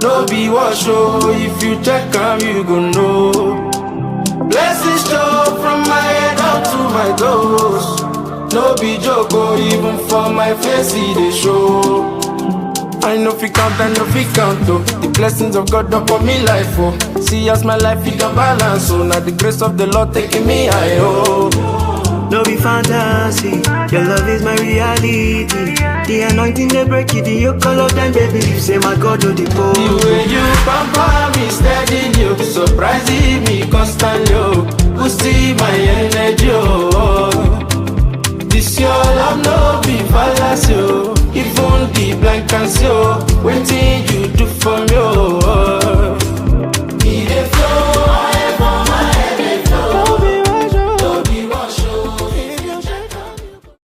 no be wash, oh. If you check am, you go know. Blessings show from my head down to my toes. No be joke, oh. Even for my face, they show. I know fi count, I know fi count, oh. The blessings of God upon me life, oh. See as my life it a balance, oh. Now the grace of the Lord taking me high, oh. No be fantasy, your love is my reality. The anointing they break it, the yoke all of them, baby. You say my God do the pole. The way you pamper me steady, you surprising me constantly, oh. Boosting my energy, oh. This your love no be fallacy, oh. Even the blind can see, oh. Waiting you do for me, oh.